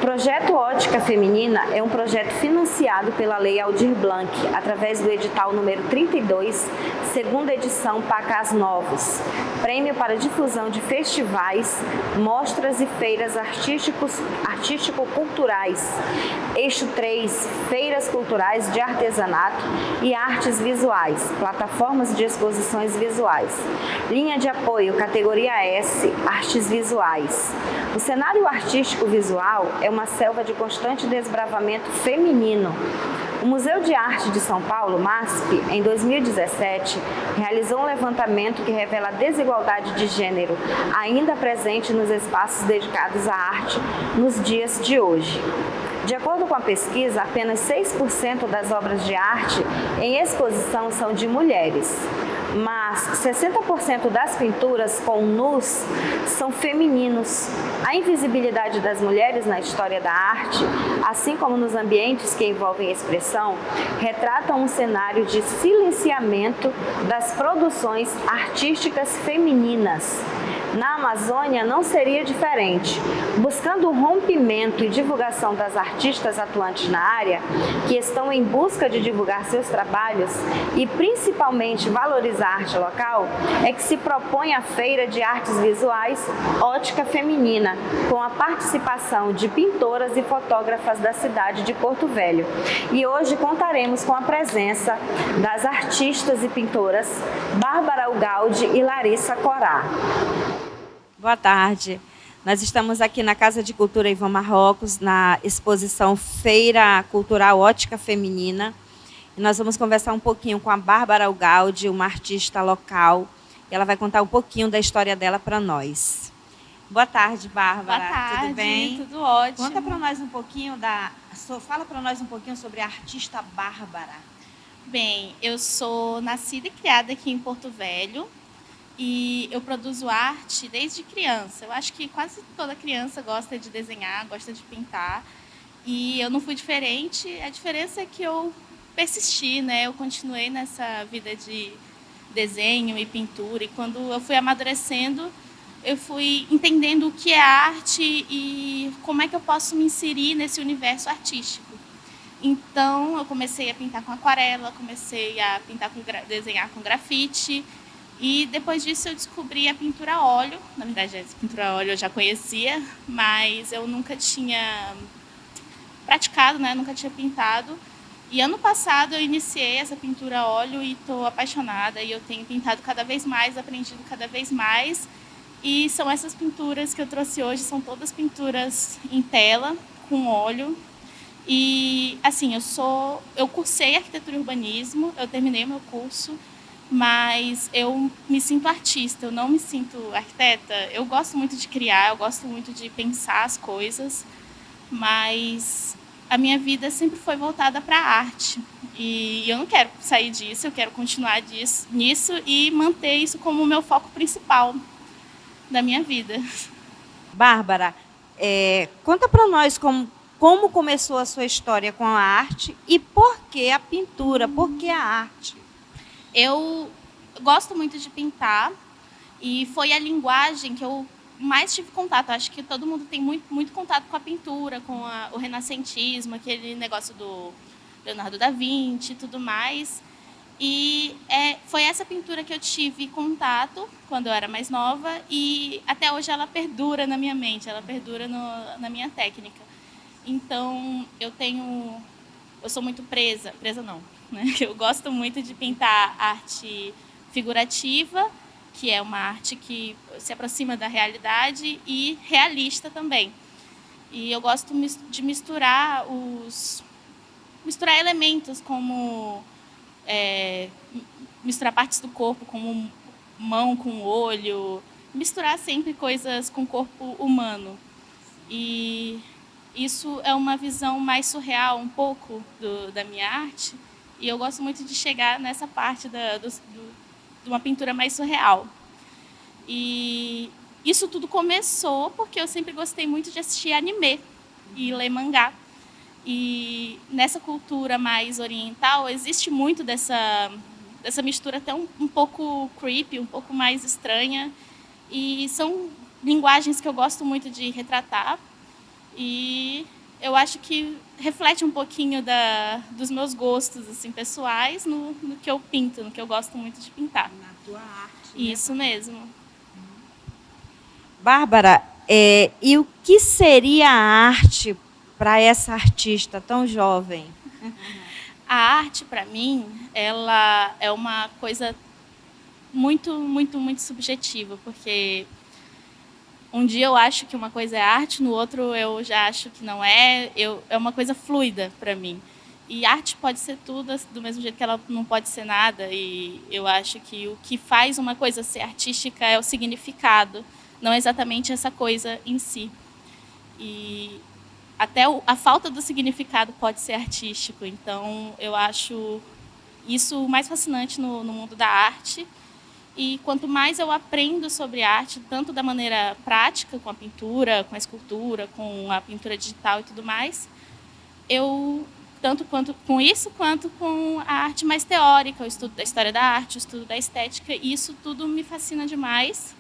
Projeto Ótica Feminina é um projeto financiado pela Lei Aldir Blanc, através do edital número 32, segunda edição Pacás Novos, prêmio para difusão de festivais, mostras e feiras artístico-culturais. Eixo 3, feiras culturais de artesanato e artes visuais, plataformas de exposições visuais. Linha de apoio, categoria S, artes visuais. O cenário artístico visual é uma selva de constante desbravamento feminino. O Museu de Arte de São Paulo, MASP, em 2017, realizou um levantamento que revela a desigualdade de gênero ainda presente nos espaços dedicados à arte nos dias de hoje. De acordo com a pesquisa, apenas 6% das obras de arte em exposição são de mulheres, mas 60% das pinturas com nus são femininos. A invisibilidade das mulheres na história da arte, assim como nos ambientes que envolvem expressão, retratam um cenário de silenciamento das produções artísticas femininas. Na Amazônia não seria diferente. Buscando o rompimento e divulgação das artistas atuantes na área, que estão em busca de divulgar seus trabalhos e principalmente valorizar a arte local, é que se propõe a Feira de Artes Visuais Ótica Feminina, com a participação de pintoras e fotógrafas da cidade de Porto Velho. E hoje contaremos com a presença das artistas e pintoras Bárbara Ugaldi e Larissa Corá. Boa tarde. Nós estamos aqui na Casa de Cultura Ivan Marrocos, na exposição Feira Cultural Ótica Feminina. E nós vamos conversar um pouquinho com a Bárbara Ugaldi, uma artista local. E ela vai contar um pouquinho da história dela para nós. Boa tarde, Bárbara. Boa tarde, tudo bem? Tudo ótimo. Conta para nós um pouquinho fala para nós um pouquinho sobre a artista Bárbara. Bem, eu sou nascida e criada aqui em Porto Velho. E eu produzo arte desde criança. Eu acho que quase toda criança gosta de desenhar, gosta de pintar. E eu não fui diferente. A diferença é que eu persisti, né? Eu continuei nessa vida de desenho e pintura. E quando eu fui amadurecendo, eu fui entendendo o que é arte e como é que eu posso me inserir nesse universo artístico. Então, eu comecei a pintar com aquarela, comecei a desenhar com grafite. E depois disso eu descobri a pintura a óleo. Na verdade, a pintura a óleo eu já conhecia, mas eu nunca tinha praticado, né? Nunca tinha pintado. E ano passado eu iniciei essa pintura a óleo e estou apaixonada. E eu tenho pintado cada vez mais, aprendido cada vez mais. E são essas pinturas que eu trouxe hoje, são todas pinturas em tela, com óleo. E assim, eu cursei arquitetura e urbanismo, eu terminei o meu curso. Mas eu me sinto artista, eu não me sinto arquiteta. Eu gosto muito de criar, eu gosto muito de pensar as coisas, mas a minha vida sempre foi voltada para a arte. E eu não quero sair disso, eu quero continuar nisso e manter isso como o meu foco principal da minha vida. Bárbara, conta para nós como começou a sua história com a arte e por que a pintura, por que a arte? Eu gosto muito de pintar e foi a linguagem que eu mais tive contato. Acho que todo mundo tem muito contato com a pintura, com o renascentismo, aquele negócio do Leonardo da Vinci e tudo mais. E foi essa pintura que eu tive contato quando eu era mais nova e até hoje ela perdura na minha mente, ela perdura na minha técnica. Então, eu sou muito presa não, né? Eu gosto muito de pintar arte figurativa, que é uma arte que se aproxima da realidade, e realista também. E eu gosto de misturar elementos como misturar partes do corpo, como mão com olho, misturar sempre coisas com o corpo humano. E isso é uma visão mais surreal um pouco da minha arte, e eu gosto muito de chegar nessa parte de uma pintura mais surreal. E isso tudo começou porque eu sempre gostei muito de assistir anime e ler mangá. E nessa cultura mais oriental existe muito dessa mistura até um pouco creepy, um pouco mais estranha. E são linguagens que eu gosto muito de retratar. E eu acho que reflete um pouquinho dos meus gostos assim, pessoais no que eu pinto, no que eu gosto muito de pintar. Na tua arte. Isso mesmo. Bárbara, e o que seria a arte para essa artista tão jovem? A arte, para mim, ela é uma coisa muito, muito, muito subjetiva, porque um dia eu acho que uma coisa é arte, no outro eu já acho que não é. É uma coisa fluida para mim. E arte pode ser tudo, do mesmo jeito que ela não pode ser nada. E eu acho que o que faz uma coisa ser artística é o significado, não exatamente essa coisa em si. E até a falta do significado pode ser artístico. Então, eu acho isso o mais fascinante no mundo da arte. E quanto mais eu aprendo sobre arte, tanto da maneira prática, com a pintura, com a escultura, com a pintura digital e tudo mais, tanto com isso, quanto com a arte mais teórica, o estudo da história da arte, o estudo da estética, e isso tudo me fascina demais,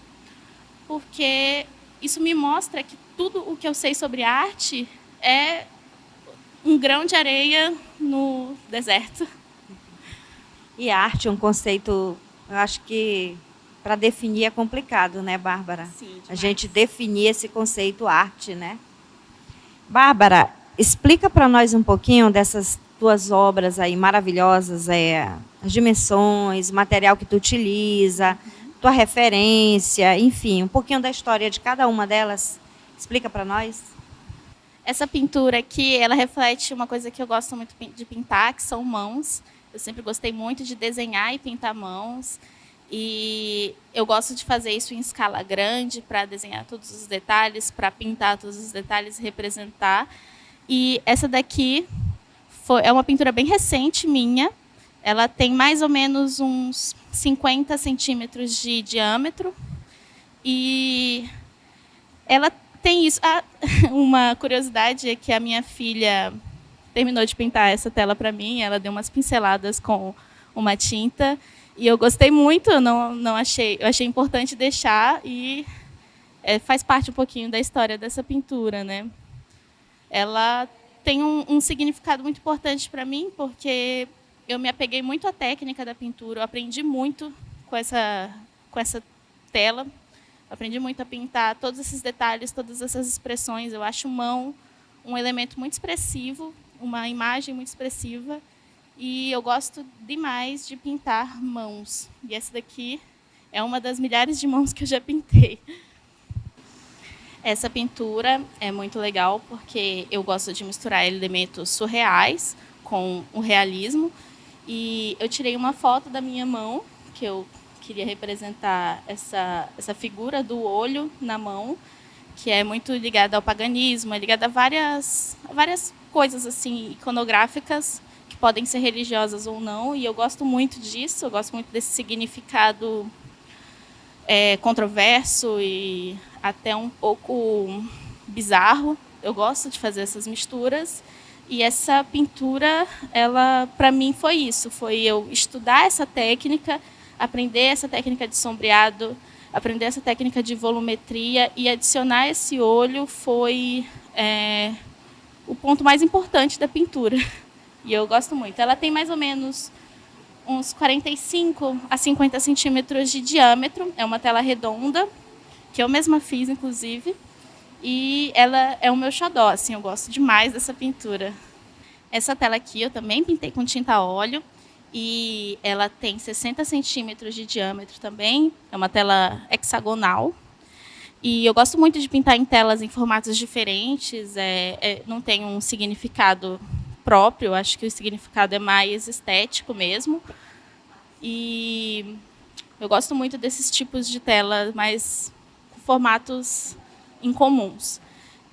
porque isso me mostra que tudo o que eu sei sobre arte é um grão de areia no deserto. E arte é um conceito, eu acho que para definir é complicado, né, Bárbara? Sim, demais. A gente definir esse conceito arte, né? Bárbara, explica para nós um pouquinho dessas tuas obras aí maravilhosas, as dimensões, o material que tu utiliza, tua referência, enfim, um pouquinho da história de cada uma delas. Explica para nós. Essa pintura aqui, ela reflete uma coisa que eu gosto muito de pintar, que são mãos. Eu sempre gostei muito de desenhar e pintar mãos. E eu gosto de fazer isso em escala grande, para desenhar todos os detalhes, para pintar todos os detalhes e representar. E essa daqui é uma pintura bem recente minha. Ela tem mais ou menos uns 50 centímetros de diâmetro. E ela tem isso. Uma curiosidade é que a minha filha terminou de pintar essa tela para mim. Ela deu umas pinceladas com uma tinta. E eu gostei muito, eu achei importante deixar e faz parte um pouquinho da história dessa pintura, né? Ela tem um significado muito importante para mim, porque eu me apeguei muito à técnica da pintura, eu aprendi muito com essa tela, aprendi muito a pintar todos esses detalhes, todas essas expressões. Eu acho mão um elemento muito expressivo, uma imagem muito expressiva. E eu gosto demais de pintar mãos. E essa daqui é uma das milhares de mãos que eu já pintei. Essa pintura é muito legal porque eu gosto de misturar elementos surreais com o realismo. E eu tirei uma foto da minha mão, que eu queria representar essa figura do olho na mão, que é muito ligada ao paganismo, é ligada a várias coisas assim iconográficas, podem ser religiosas ou não, e eu gosto muito disso, eu gosto muito desse significado controverso e até um pouco bizarro. Eu gosto de fazer essas misturas, e essa pintura, ela para mim foi isso, foi eu estudar essa técnica, aprender essa técnica de sombreado, aprender essa técnica de volumetria e adicionar esse olho foi o ponto mais importante da pintura. E eu gosto muito. Ela tem mais ou menos uns 45 a 50 centímetros de diâmetro. É uma tela redonda, que eu mesma fiz, inclusive. E ela é o meu xodó, assim, eu gosto demais dessa pintura. Essa tela aqui eu também pintei com tinta a óleo. E ela tem 60 centímetros de diâmetro também. É uma tela hexagonal. E eu gosto muito de pintar em telas em formatos diferentes. Não tem um significado próprio, acho que o significado é mais estético mesmo. E eu gosto muito desses tipos de tela, mas com formatos incomuns.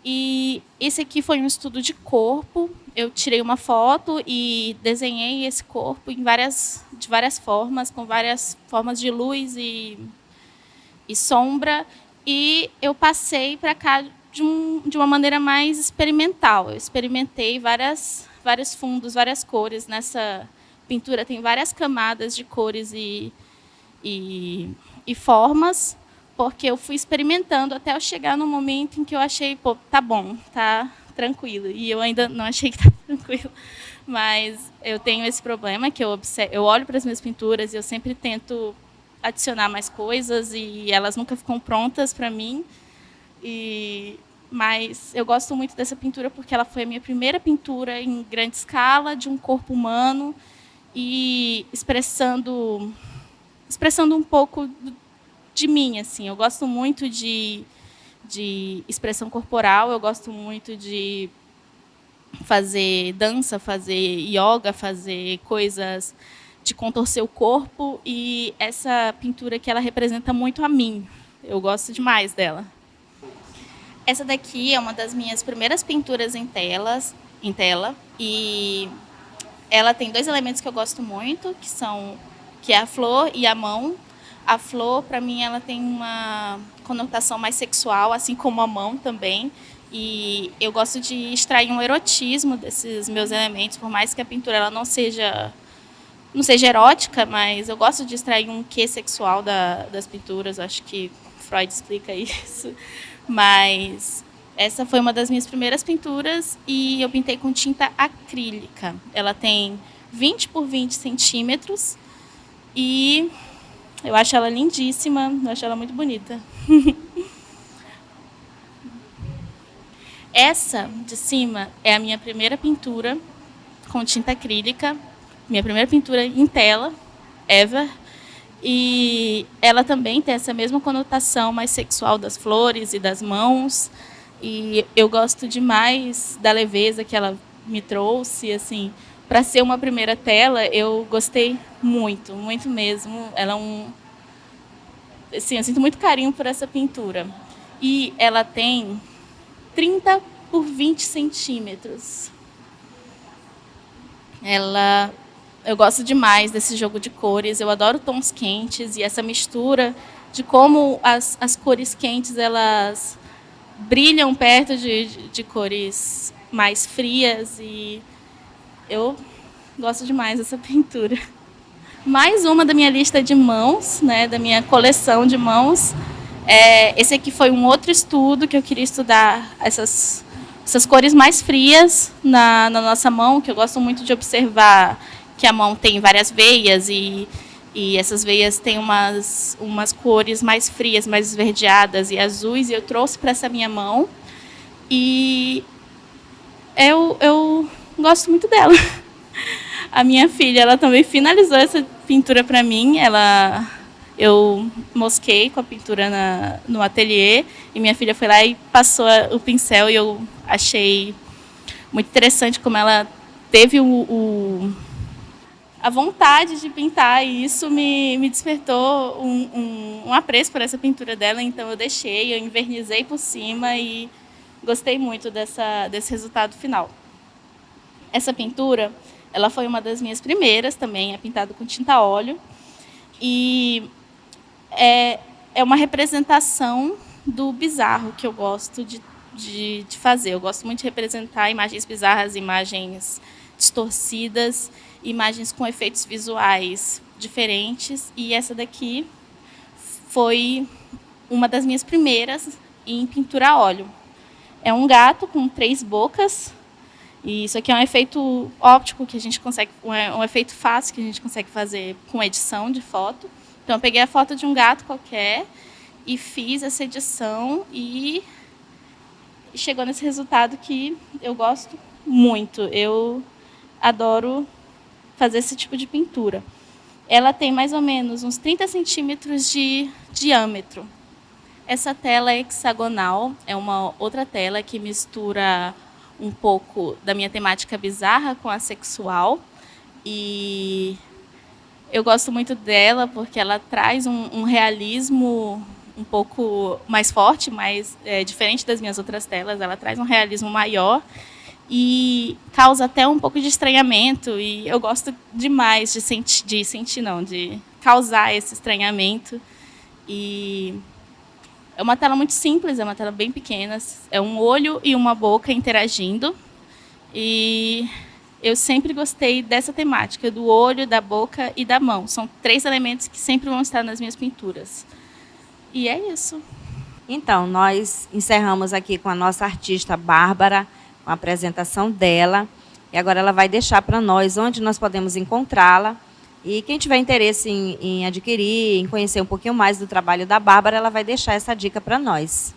E esse aqui foi um estudo de corpo. Eu tirei uma foto e desenhei esse corpo de várias formas, com várias formas de luz e sombra. E eu passei para cá de uma maneira mais experimental. Eu experimentei vários fundos, várias cores. Nessa pintura tem várias camadas de cores e formas, porque eu fui experimentando até eu chegar no momento em que eu achei, pô, tá bom, tá tranquilo. E eu ainda não achei que está tranquilo. Mas eu tenho esse problema que eu olho para as minhas pinturas e eu sempre tento adicionar mais coisas e elas nunca ficam prontas para mim. Mas eu gosto muito dessa pintura porque ela foi a minha primeira pintura em grande escala de um corpo humano e expressando um pouco de mim, assim. Eu gosto muito de expressão corporal, eu gosto muito de fazer dança, fazer yoga, fazer coisas de contorcer o corpo, e essa pintura aqui ela representa muito a mim. Eu gosto demais dela. Essa daqui é uma das minhas primeiras pinturas em tela, e ela tem 2 elementos que eu gosto muito, que é a flor e a mão. A flor, para mim, ela tem uma conotação mais sexual, assim como a mão também. E eu gosto de extrair um erotismo desses meus elementos, por mais que a pintura ela não seja erótica, mas eu gosto de extrair um quê sexual das pinturas. Acho que Freud explica isso. Mas essa foi uma das minhas primeiras pinturas e eu pintei com tinta acrílica. Ela tem 20 por 20 centímetros e eu acho ela lindíssima, eu acho ela muito bonita. Essa de cima é a minha primeira pintura com tinta acrílica, minha primeira pintura em tela, ever. E ela também tem essa mesma conotação mais sexual das flores e das mãos. E eu gosto demais da leveza que ela me trouxe, assim. Para ser uma primeira tela, eu gostei muito, muito mesmo. Ela assim, eu sinto muito carinho por essa pintura. E ela tem 30 por 20 centímetros. Eu gosto demais desse jogo de cores, eu adoro tons quentes e essa mistura de como as cores quentes elas brilham perto de cores mais frias, e eu gosto demais dessa pintura. Mais uma da minha lista de mãos, né, da minha coleção de mãos. Esse aqui foi um outro estudo que eu queria estudar essas cores mais frias na nossa mão, que eu gosto muito de observar que a mão tem várias veias e essas veias têm umas cores mais frias, mais esverdeadas e azuis, e eu trouxe para essa minha mão e eu gosto muito dela. A minha filha, ela também finalizou essa pintura para mim. Eu mosquei com a pintura no ateliê e minha filha foi lá e passou o pincel, e eu achei muito interessante como ela teve a vontade de pintar, e isso me despertou um apreço por essa pintura dela. Então eu envernizei por cima e gostei muito desse resultado final. Essa pintura, ela foi uma das minhas primeiras também, é pintada com tinta a óleo, e é uma representação do bizarro que eu gosto de fazer. Eu gosto muito de representar imagens bizarras, imagens distorcidas, imagens com efeitos visuais diferentes, e essa daqui foi uma das minhas primeiras em pintura a óleo. É um gato com 3 bocas, e isso aqui é um efeito óptico que a gente consegue, um efeito fácil que a gente consegue fazer com edição de foto. Então eu peguei a foto de um gato qualquer e fiz essa edição e chegou nesse resultado que eu gosto muito. Eu adoro fazer esse tipo de pintura. Ela tem mais ou menos uns 30 centímetros de diâmetro. Essa tela é hexagonal, é uma outra tela que mistura um pouco da minha temática bizarra com a sexual. E eu gosto muito dela porque ela traz um realismo um pouco mais forte, mais diferente das minhas outras telas. Ela traz um realismo maior e causa até um pouco de estranhamento, e eu gosto demais de causar esse estranhamento. E é uma tela muito simples, é uma tela bem pequena, é um olho e uma boca interagindo, e eu sempre gostei dessa temática, do olho, da boca e da mão. São 3 elementos que sempre vão estar nas minhas pinturas. E é isso. Então, nós encerramos aqui com a nossa artista Bárbara com a apresentação dela. E agora ela vai deixar para nós onde nós podemos encontrá-la. E quem tiver interesse em adquirir, em conhecer um pouquinho mais do trabalho da Bárbara, ela vai deixar essa dica para nós.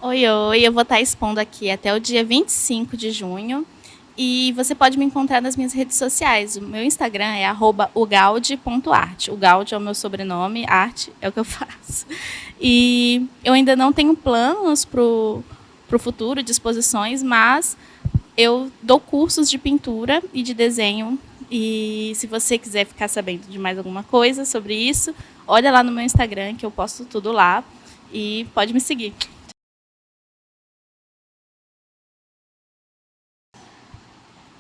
Oi, eu vou estar expondo aqui até o dia 25 de junho. E você pode me encontrar nas minhas redes sociais. O meu Instagram é @ugalde.arte. O Galde é o meu sobrenome, arte é o que eu faço. E eu ainda não tenho planos para o futuro de exposições, mas eu dou cursos de pintura e de desenho. E se você quiser ficar sabendo de mais alguma coisa sobre isso, olha lá no meu Instagram, que eu posto tudo lá. E pode me seguir.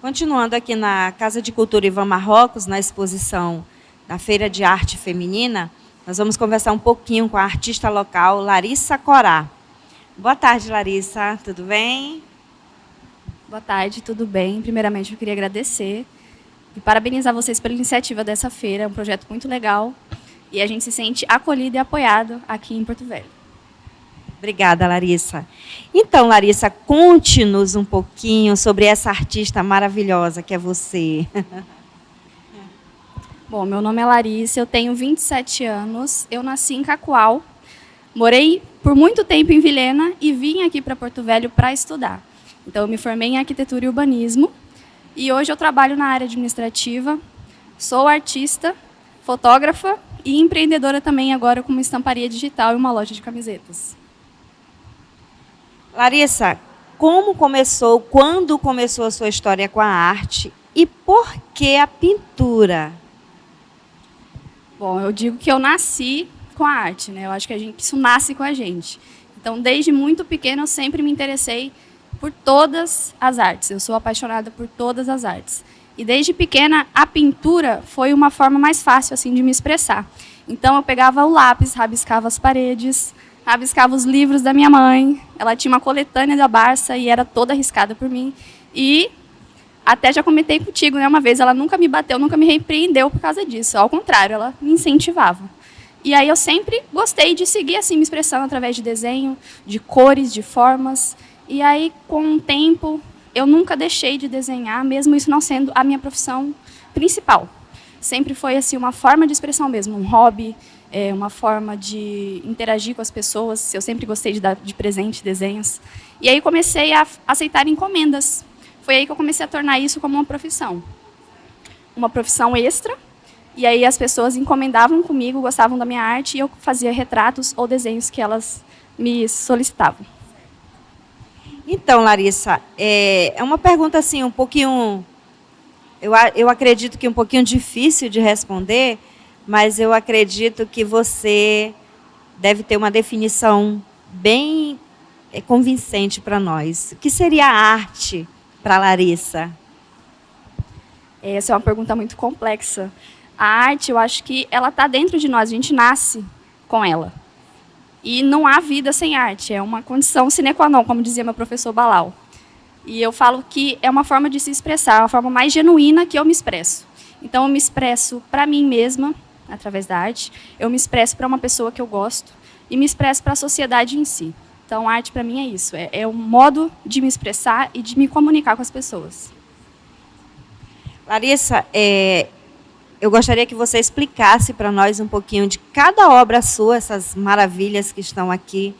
Continuando aqui na Casa de Cultura Ivan Marrocos, na exposição da Feira de Arte Feminina, nós vamos conversar um pouquinho com a artista local, Larissa Corá. Boa tarde, Larissa. Tudo bem? Boa tarde, tudo bem? Primeiramente, eu queria agradecer e parabenizar vocês pela iniciativa dessa feira. É um projeto muito legal e a gente se sente acolhido e apoiado aqui em Porto Velho. Obrigada, Larissa. Então, Larissa, conte-nos um pouquinho sobre essa artista maravilhosa que é você. Bom, meu nome é Larissa, eu tenho 27 anos, eu nasci em Cacoal, morei por muito tempo em Vilhena e vim aqui para Porto Velho para estudar. Então, eu me formei em arquitetura e urbanismo e hoje eu trabalho na área administrativa, sou artista, fotógrafa e empreendedora também agora com uma estamparia digital e uma loja de camisetas. Larissa, quando começou a sua história com a arte e por que a pintura? Bom, eu digo que eu nasci com a arte, né? Eu acho que isso nasce com a gente. Então, desde muito pequena, eu sempre me interessei por todas as artes. Eu sou apaixonada por todas as artes. E desde pequena, a pintura foi uma forma mais fácil assim de me expressar. Então, eu pegava o lápis, rabiscava as paredes, rabiscava os livros da minha mãe. Ela tinha uma coletânea da Barça e era toda arriscada por mim. E até já comentei contigo, né, uma vez, ela nunca me bateu, nunca me repreendeu por causa disso. Ao contrário, ela me incentivava. E aí eu sempre gostei de seguir assim, me expressando através de desenho, de cores, de formas. E aí, com o tempo, eu nunca deixei de desenhar, mesmo isso não sendo a minha profissão principal. Sempre foi assim, uma forma de expressão mesmo, um hobby, uma forma de interagir com as pessoas. Eu sempre gostei de dar de presente desenhos. E aí comecei a aceitar encomendas. Foi aí que eu comecei a tornar isso como uma profissão extra. E aí as pessoas encomendavam comigo, gostavam da minha arte, e eu fazia retratos ou desenhos que elas me solicitavam. Então, Larissa, é uma pergunta assim, um pouquinho, eu acredito que um pouquinho difícil de responder, mas eu acredito que você deve ter uma definição bem convincente para nós. O que seria a arte para a Larissa? Essa é uma pergunta muito complexa. A arte, eu acho que ela está dentro de nós, a gente nasce com ela. E não há vida sem arte, é uma condição sine qua non, como dizia meu professor Balau. E eu falo que é uma forma de se expressar, a forma mais genuína que eu me expresso. Então, eu me expresso para mim mesma, através da arte, eu me expresso para uma pessoa que eu gosto e me expresso para a sociedade em si. Então, a arte para mim é isso, é um modo de me expressar e de me comunicar com as pessoas. Larissa, eu gostaria que você explicasse para nós um pouquinho de cada obra sua, essas maravilhas que estão aqui,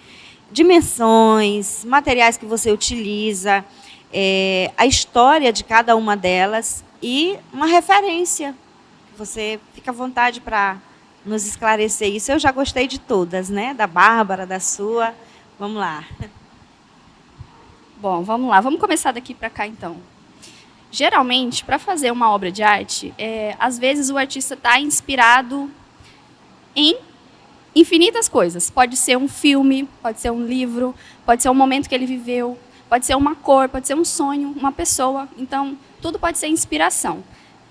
dimensões, materiais que você utiliza, a história de cada uma delas e uma referência. Você fica à vontade para nos esclarecer isso. Eu já gostei de todas, né? Da Bárbara, da sua. Vamos lá. Bom, vamos lá. Vamos começar daqui para cá, então. Geralmente, para fazer uma obra de arte, às vezes o artista está inspirado em infinitas coisas. Pode ser um filme, pode ser um livro, pode ser um momento que ele viveu, pode ser uma cor, pode ser um sonho, uma pessoa. Então, tudo pode ser inspiração.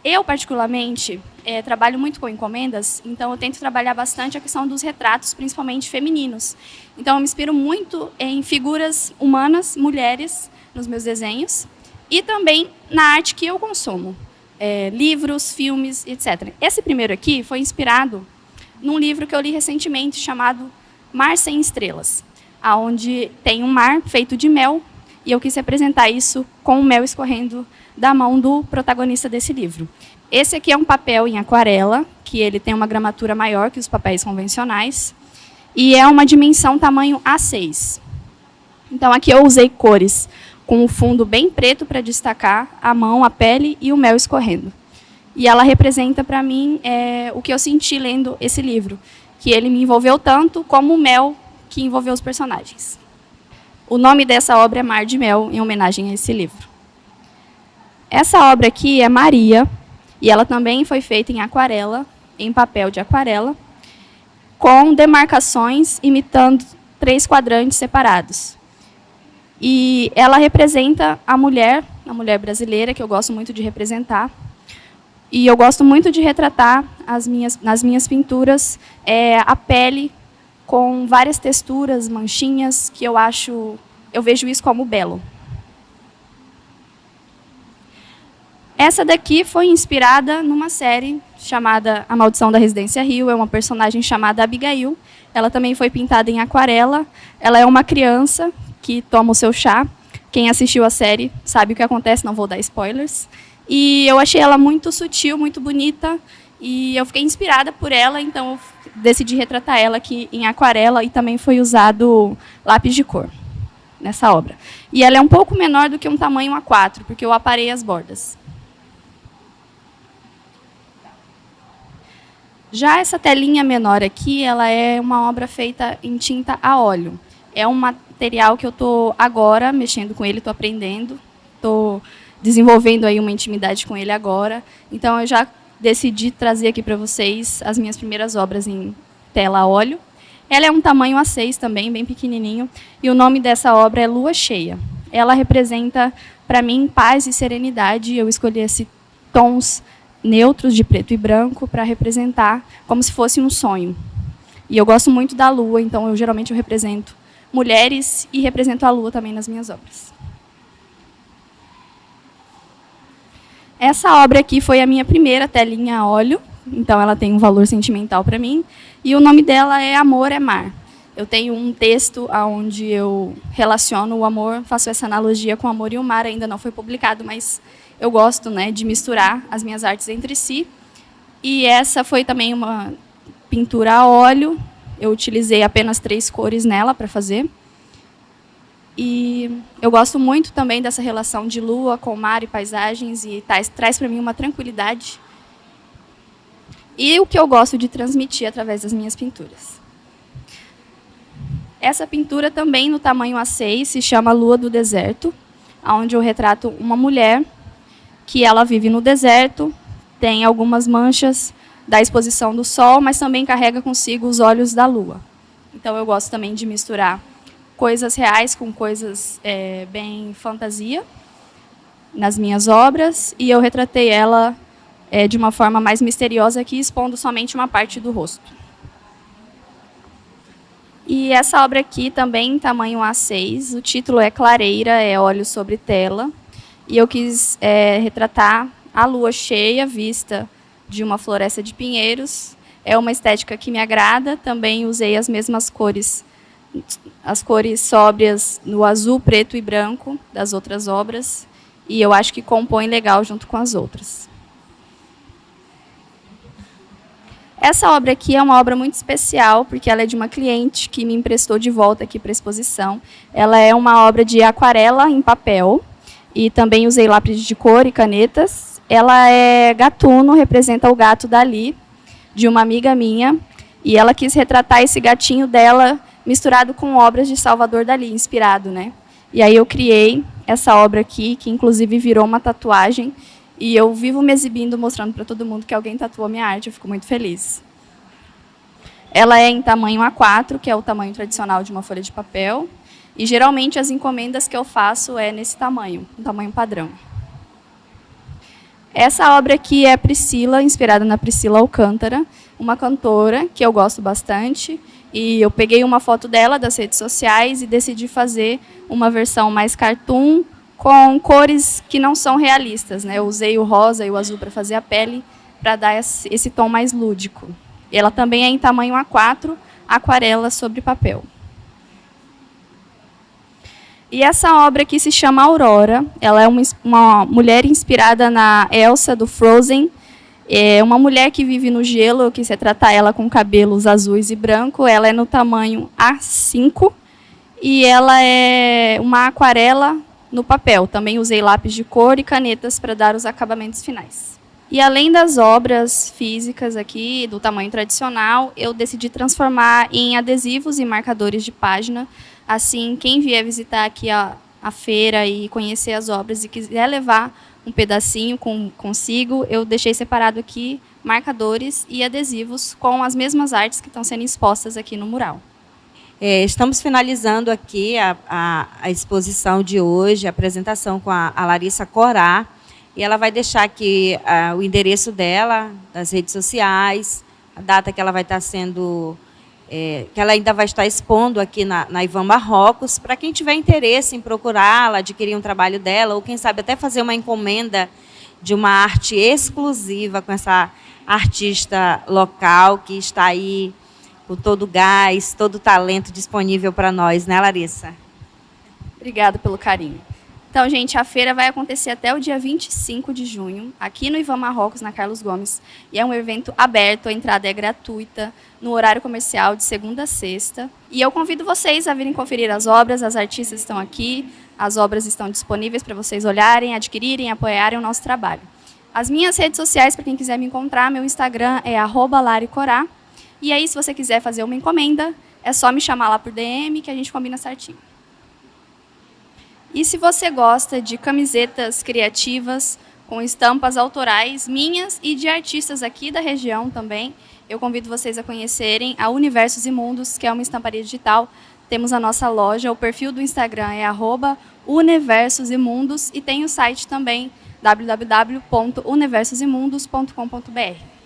Eu, particularmente, trabalho muito com encomendas, então eu tento trabalhar bastante a questão dos retratos, principalmente femininos. Então, eu me inspiro muito em figuras humanas, mulheres, nos meus desenhos, e também na arte que eu consumo, livros, filmes, etc. Esse primeiro aqui foi inspirado num livro que eu li recentemente, chamado Mar Sem Estrelas, onde tem um mar feito de mel, e eu quis representar isso com o mel escorrendo da mão do protagonista desse livro. Esse aqui é um papel em aquarela, que ele tem uma gramatura maior que os papéis convencionais, e é uma dimensão tamanho A6. Então, aqui eu usei cores com o fundo bem preto para destacar a mão, a pele e o mel escorrendo. E ela representa, para mim, o que eu senti lendo esse livro, que ele me envolveu tanto como o mel que envolveu os personagens. O nome dessa obra é Mar de Mel, em homenagem a esse livro. Essa obra aqui é Maria, e ela também foi feita em aquarela, em papel de aquarela, com demarcações imitando 3 quadrantes separados. E ela representa a mulher brasileira, que eu gosto muito de representar. E eu gosto muito de retratar nas minhas pinturas a pele com várias texturas, manchinhas, que eu vejo isso como belo. Essa daqui foi inspirada numa série chamada A Maldição da Residência Rio. É uma personagem chamada Abigail. Ela também foi pintada em aquarela. Ela é uma criança que toma o seu chá. Quem assistiu a série sabe o que acontece, não vou dar spoilers. E eu achei ela muito sutil, muito bonita. E eu fiquei inspirada por ela, então eu decidi retratar ela aqui em aquarela, e também foi usado lápis de cor nessa obra. E ela é um pouco menor do que um tamanho A4, porque eu aparei as bordas. Já essa telinha menor aqui, ela é uma obra feita em tinta a óleo. É um material que eu estou agora mexendo com ele, estou aprendendo, estou desenvolvendo aí uma intimidade com ele agora. Então, eu já decidi trazer aqui para vocês as minhas primeiras obras em tela a óleo. Ela é um tamanho A6 também, bem pequenininho, e o nome dessa obra é Lua Cheia. Ela representa, para mim, paz e serenidade. Eu escolhi esses tons neutros de preto e branco para representar como se fosse um sonho. E eu gosto muito da lua, então geralmente eu represento mulheres e represento a lua também nas minhas obras. Essa obra aqui foi a minha primeira telinha a óleo, então ela tem um valor sentimental para mim, e o nome dela é Amor é Mar. Eu tenho um texto onde eu relaciono o amor, faço essa analogia com o amor e o mar, ainda não foi publicado, mas eu gosto, né, de misturar as minhas artes entre si. E essa foi também uma pintura a óleo. Eu utilizei apenas 3 cores nela para fazer. E eu gosto muito também dessa relação de lua com mar e paisagens, e traz para mim uma tranquilidade. E o que eu gosto de transmitir através das minhas pinturas. Essa pintura também no tamanho A6 se chama Lua do Deserto, onde eu retrato uma mulher que ela vive no deserto, tem algumas manchas da exposição do sol, mas também carrega consigo os olhos da lua. Então, eu gosto também de misturar coisas reais com coisas bem fantasia nas minhas obras, e eu retratei ela de uma forma mais misteriosa, aqui expondo somente uma parte do rosto. E essa obra aqui também em tamanho A6, o título é Clareira, é óleo sobre tela. E eu quis retratar a lua cheia, vista de uma floresta de pinheiros. É uma estética que me agrada. Também usei as mesmas cores, as cores sóbrias no azul, preto e branco das outras obras. E eu acho que compõe legal junto com as outras. Essa obra aqui é uma obra muito especial, porque ela é de uma cliente que me emprestou de volta aqui para a exposição. Ela é uma obra de aquarela em papel, e também usei lápis de cor e canetas. Ela é gatuno, representa o gato Dali, de uma amiga minha, e ela quis retratar esse gatinho dela misturado com obras de Salvador Dali, inspirado, né? E aí eu criei essa obra aqui, que inclusive virou uma tatuagem, e eu vivo me exibindo, mostrando para todo mundo que alguém tatuou minha arte, eu fico muito feliz. Ela é em tamanho A4, que é o tamanho tradicional de uma folha de papel, e geralmente as encomendas que eu faço é nesse tamanho, um tamanho padrão. Essa obra aqui é Priscila, inspirada na Priscila Alcântara, uma cantora que eu gosto bastante, e eu peguei uma foto dela das redes sociais e decidi fazer uma versão mais cartoon, com cores que não são realistas, né? Eu usei o rosa e o azul para fazer a pele, para dar esse tom mais lúdico. Ela também é em tamanho A4, aquarela sobre papel. E essa obra aqui se chama Aurora. Ela é uma mulher inspirada na Elsa, do Frozen. É uma mulher que vive no gelo. Eu quis retratar ela com cabelos azuis e branco. Ela é no tamanho A5. E ela é uma aquarela no papel. Também usei lápis de cor e canetas para dar os acabamentos finais. E além das obras físicas aqui, do tamanho tradicional, eu decidi transformar em adesivos e marcadores de página. Assim, quem vier visitar aqui a feira e conhecer as obras e quiser levar um pedacinho consigo, eu deixei separado aqui marcadores e adesivos com as mesmas artes que estão sendo expostas aqui no mural. Estamos finalizando aqui a exposição de hoje, a apresentação com a Larissa Corá. E ela vai deixar aqui o endereço dela, das redes sociais, a data que ela vai estar sendo, que ela ainda vai estar expondo aqui na Ivan Marrocos, para quem tiver interesse em procurá-la, adquirir um trabalho dela, ou quem sabe até fazer uma encomenda de uma arte exclusiva com essa artista local que está aí com todo o gás, todo o talento disponível para nós, né, Larissa? Obrigada pelo carinho. Então, gente, a feira vai acontecer até o dia 25 de junho, aqui no Ivan Marrocos, na Carlos Gomes. E é um evento aberto, a entrada é gratuita, no horário comercial de segunda a sexta. E eu convido vocês a virem conferir as obras, as artistas estão aqui, as obras estão disponíveis para vocês olharem, adquirirem, apoiarem o nosso trabalho. As minhas redes sociais, para quem quiser me encontrar, meu Instagram é @laricorá. E aí, se você quiser fazer uma encomenda, é só me chamar lá por DM que a gente combina certinho. E se você gosta de camisetas criativas com estampas autorais minhas e de artistas aqui da região também, eu convido vocês a conhecerem a Universos Imundos, que é uma estamparia digital. Temos a nossa loja, o perfil do Instagram é @universosimundos e tem o site também www.universosimundos.com.br.